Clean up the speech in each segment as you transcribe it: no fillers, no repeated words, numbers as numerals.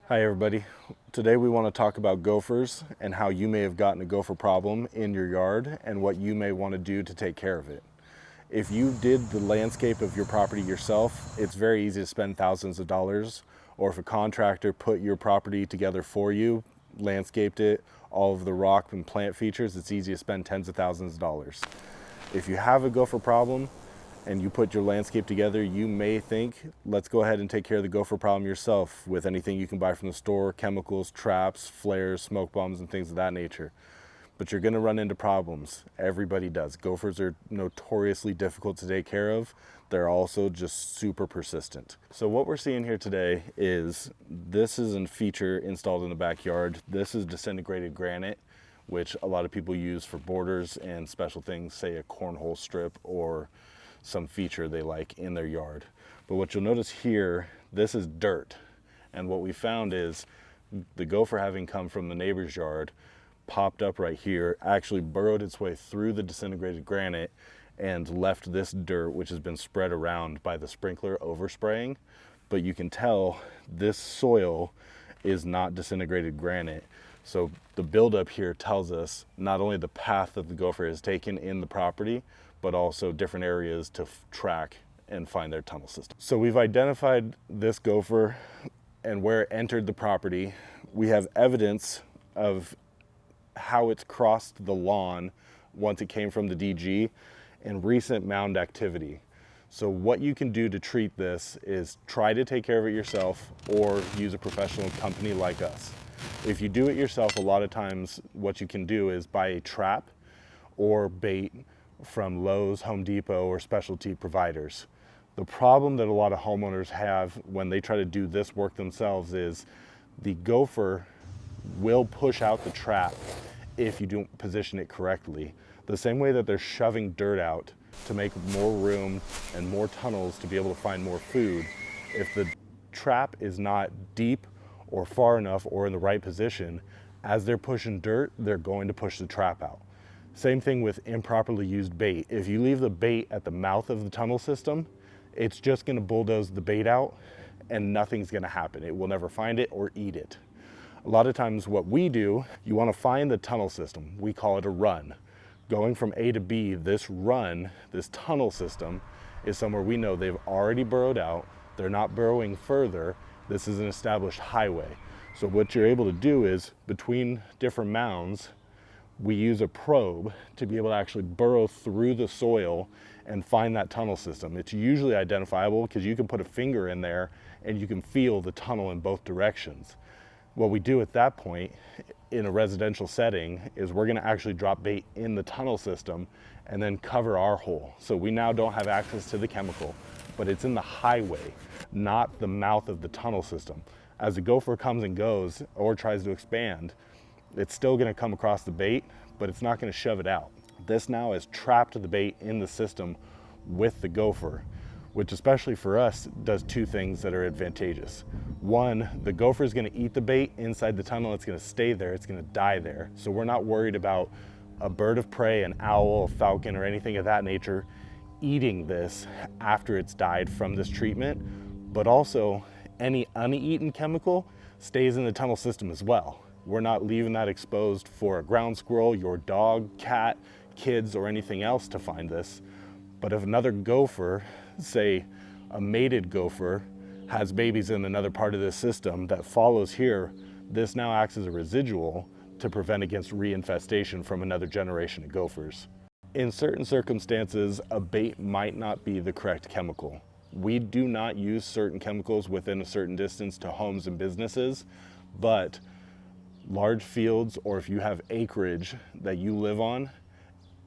Hi everybody. Today we want to talk about gophers and how you may have gotten a gopher problem in your yard and what you may want to do to take care of it. If you did the landscape of your property yourself, it's very easy to spend thousands of dollars, or if a contractor put your property together for you, landscaped it, all of the rock and plant features, it's easy to spend tens of thousands of dollars. If you have a gopher problem and you put your landscape together, you may think, let's go ahead and take care of the gopher problem yourself with anything you can buy from the store, chemicals, traps, flares, smoke bombs, and things of that nature. But you're gonna run into problems. Everybody does. Gophers are notoriously difficult to take care of. They're also just super persistent. So what we're seeing here today is, this is a feature installed in the backyard. This is disintegrated granite, which a lot of people use for borders and special things, say a cornhole strip or some feature they like in their yard. But what you'll notice here, this is dirt. And what we found is the gopher, having come from the neighbor's yard, popped up right here, actually burrowed its way through the disintegrated granite and left this dirt, which has been spread around by the sprinkler overspraying. But you can tell this soil is not disintegrated granite. So the buildup here tells us not only the path that the gopher has taken in the property, but also different areas to track and find their tunnel system. So we've identified this gopher and where it entered the property. We have evidence of how it's crossed the lawn once it came from the DG and recent mound activity. So what you can do to treat this is try to take care of it yourself or use a professional company like us. If you do it yourself, a lot of times what you can do is buy a trap or bait from Lowe's, Home Depot, or specialty providers. The problem that a lot of homeowners have when they try to do this work themselves is the gopher will push out the trap if you don't position it correctly. The same way that they're shoving dirt out to make more room and more tunnels to be able to find more food, if the trap is not deep or far enough or in the right position, as they're pushing dirt, they're going to push the trap out. Same thing with improperly used bait. If you leave the bait at the mouth of the tunnel system, it's just gonna bulldoze the bait out and nothing's gonna happen. It will never find it or eat it. A lot of times what we do, you wanna find the tunnel system. We call it a run. Going from A to B, this run, this tunnel system, is somewhere we know they've already burrowed out. They're not burrowing further. This is an established highway. So what you're able to do is, between different mounds, we use a probe to be able to actually burrow through the soil and find that tunnel system. It's usually identifiable because you can put a finger in there and you can feel the tunnel in both directions. What we do at that point in a residential setting is we're gonna actually drop bait in the tunnel system and then cover our hole. So we now don't have access to the chemical, but it's in the highway, not the mouth of the tunnel system. As the gopher comes and goes or tries to expand, it's still gonna come across the bait, but it's not gonna shove it out. This now has trapped the bait in the system with the gopher, which, especially for us, does two things that are advantageous. One, the gopher is gonna eat the bait inside the tunnel. It's gonna stay there, it's gonna die there. So we're not worried about a bird of prey, an owl, a falcon, or anything of that nature eating this after it's died from this treatment. But also, any uneaten chemical stays in the tunnel system as well. We're not leaving that exposed for a ground squirrel, your dog, cat, kids, or anything else to find this. But if another gopher, say a mated gopher, has babies in another part of this system that follows here, this now acts as a residual to prevent against reinfestation from another generation of gophers. In certain circumstances, a bait might not be the correct chemical. We do not use certain chemicals within a certain distance to homes and businesses, but large fields, or if you have acreage that you live on,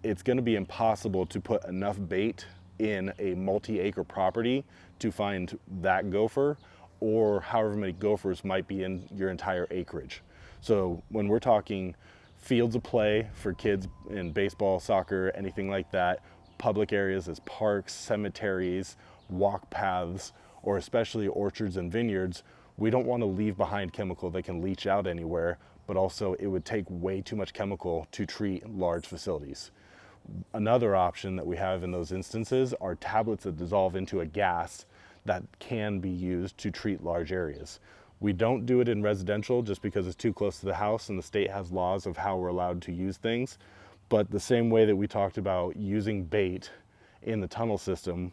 it's going to be impossible to put enough bait in a multi-acre property to find that gopher or however many gophers might be in your entire acreage. So when we're talking fields of play for kids in baseball, soccer, anything like that, public areas as parks, cemeteries, walk paths, or especially orchards and vineyards, we don't want to leave behind chemical that can leach out anywhere, but also it would take way too much chemical to treat large facilities. Another option that we have in those instances are tablets that dissolve into a gas that can be used to treat large areas. We don't do it in residential just because it's too close to the house and the state has laws of how we're allowed to use things. But the same way that we talked about using bait in the tunnel system,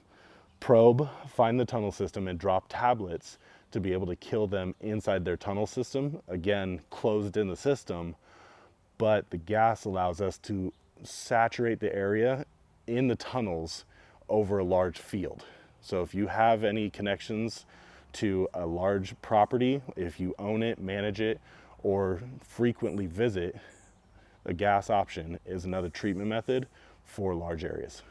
probe, find the tunnel system, and drop tablets to be able to kill them inside their tunnel system, again, closed in the system. But the gas allows us to saturate the area in the tunnels over a large field. So if you have any connections to a large property, if you own it, manage it, or frequently visit, a gas option is another treatment method for large areas.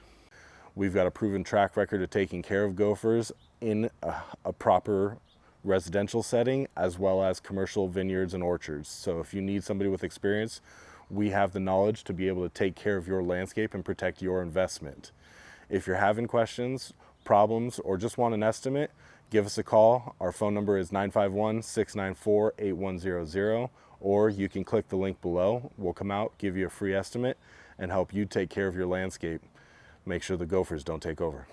We've got a proven track record of taking care of gophers in a proper residential setting, as well as commercial vineyards and orchards. So if you need somebody with experience, we have the knowledge to be able to take care of your landscape and protect your investment. If you're having questions, problems, or just want an estimate, give us a call. Our phone number is 951-694-8100, or you can click the link below. We'll come out, give you a free estimate, and help you take care of your landscape. Make sure the gophers don't take over.